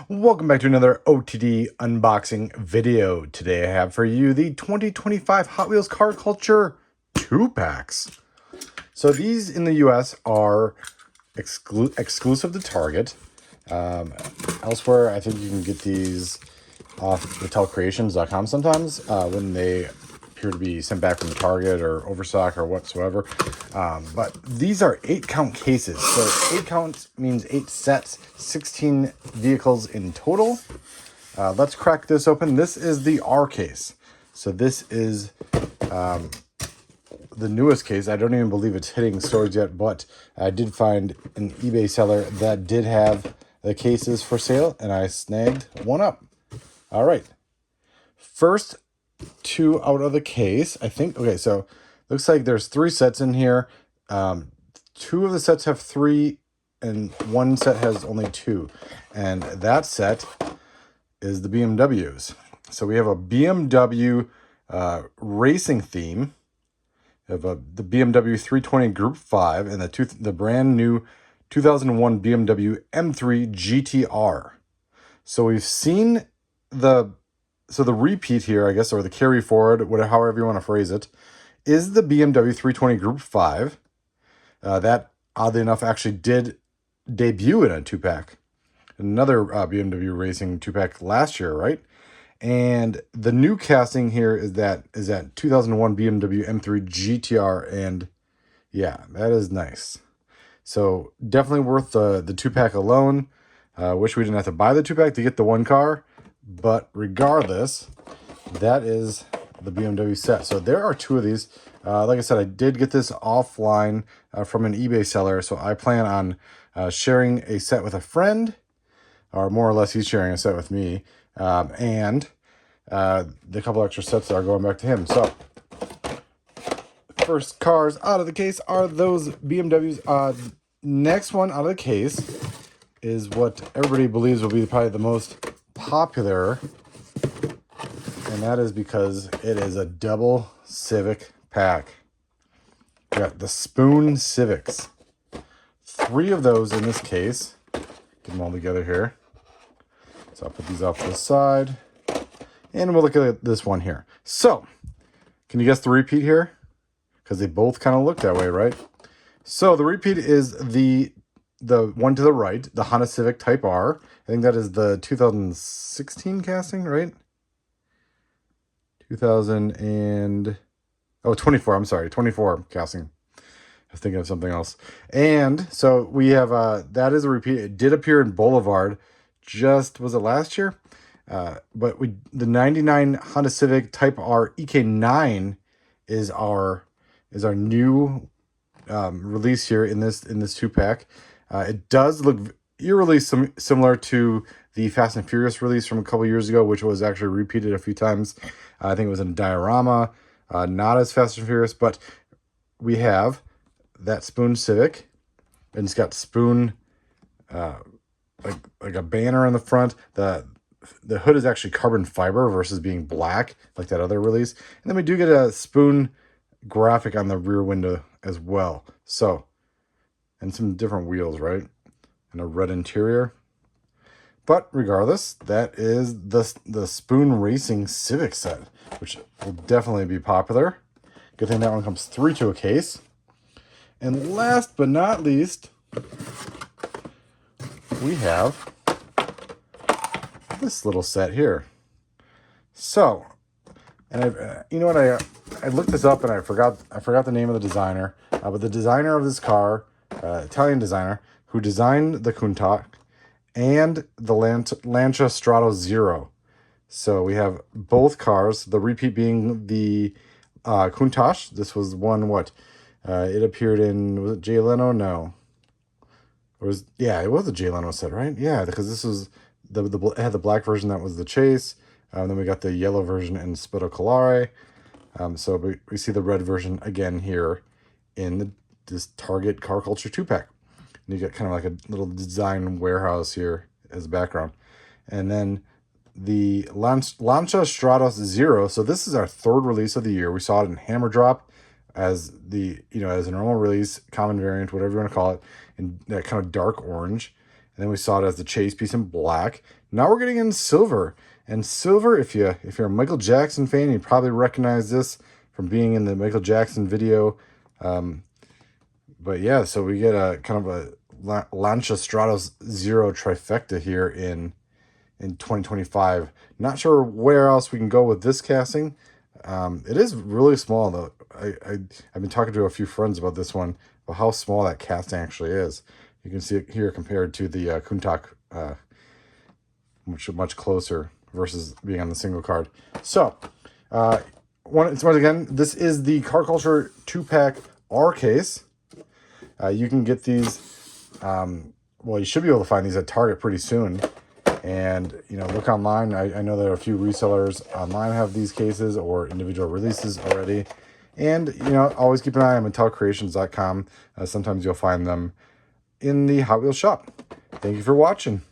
Welcome back to another OTD unboxing video. Today I have for you the 2025 Hot Wheels Car Culture 2-packs. So these in the US are exclusive to Target. Elsewhere, I think you can get these off mattelcreations.com sometimes when they appear to be sent back from Target or Overstock or whatsoever. But these are 8-count cases. So 8 counts means 8 sets, 16 vehicles in total. Let's crack this open. This is the R case. So this is the newest case. I don't even believe it's hitting stores yet, but I did find an eBay seller that did have the cases for sale, and I snagged one up. All right. First 2 out of the case, I think. Okay, so looks like there's 3 sets in here. 2 of the sets have 3, and 1 set has only 2. And that set is the BMWs. So we have a BMW racing theme. We have the BMW 320 Group 5 and the brand new 2001 BMW M3 GTR. So we've seen the repeat here, I guess, or the carry forward, whatever, however you want to phrase it, is the BMW 320 Group 5. That, oddly enough, actually did debut in a 2-pack. Another BMW racing 2-pack last year, right? And the new casting here is that 2001 BMW M3 GTR, and yeah, that is nice. So definitely worth the 2-pack alone. Wish we didn't have to buy the 2-pack to get the 1 car, but regardless, that is the BMW set. So there are 2 of these. Like I said, I did get this offline from an eBay seller, so I plan on sharing a set with a friend, or more or less he's sharing a set with me, and the couple extra sets that are going back to him. So first cars out of the case are those BMWs. Next one out of the case is what everybody believes will be probably the most popular, and that is because it is a double Civic pack. We got the Spoon Civics. 3 of those in this case. Get them all together here. So I'll put these off to the side. And we'll look at this one here. So, can you guess the repeat here? Because they both kind of look that way, right? So the repeat is the one to the right, the Honda Civic Type R. I think that is the 2016 casting, right? 24, I'm sorry, 24 casting. I was thinking of something else. And so we have, that is a repeat. It did appear in Boulevard was it last year? But the 99 Honda Civic Type R EK9 is our new release here in this 2-pack. It does look eerily similar to the Fast and Furious release from a couple years ago, which was actually repeated a few times. I think it was in a diorama, not as Fast and Furious, but we have that Spoon Civic, and it's got Spoon like a banner on the front. The hood is actually carbon fiber versus being black like that other release. And then we do get a Spoon graphic on the rear window as well. So, and some different wheels, right? And a red interior. But regardless, that is the Spoon Racing Civic set, which will definitely be popular. Good thing that one comes 3 to a case. And last but not least, we have this little set here. So, and you know what, I looked this up and I forgot the name of the designer, but the designer of this car, Italian designer, who designed the Countach and the Lancia Stratos Zero. So we have both cars, the repeat being the Countach. This was one, it appeared in, was it Jay Leno? No. It was a Jay Leno set, right? Yeah, because this was it had the black version that was the Chase. Then we got the yellow version in Spettacolare. So we see the red version again here in this Target Car Culture 2-pack. And you get kind of like a little design warehouse here as a background. And then the Lancia Stratos Zero. So this is our 3rd release of the year. We saw it in Hammer Drop as as a normal release, common variant, whatever you want to call it, in that kind of dark orange. And then we saw it as the chase piece in black. Now we're getting in silver. And silver, if you're a Michael Jackson fan, you probably recognize this from being in the Michael Jackson video. But yeah, so we get a kind of a Lancia Stratos Zero trifecta here in 2025. Not sure where else we can go with this casting. It is really small though. I've been talking to a few friends about this one, about how small that casting actually is. You can see it here compared to the Countach, much closer versus being on the single card. So, once again, this is the Card Culture 2-pack R case. You can get these, well, you should be able to find these at Target pretty soon. And, look online. I know there are a few resellers online have these cases or individual releases already. And, always keep an eye on MattelCreations.com. Sometimes you'll find them in the Hot Wheels shop. Thank you for watching.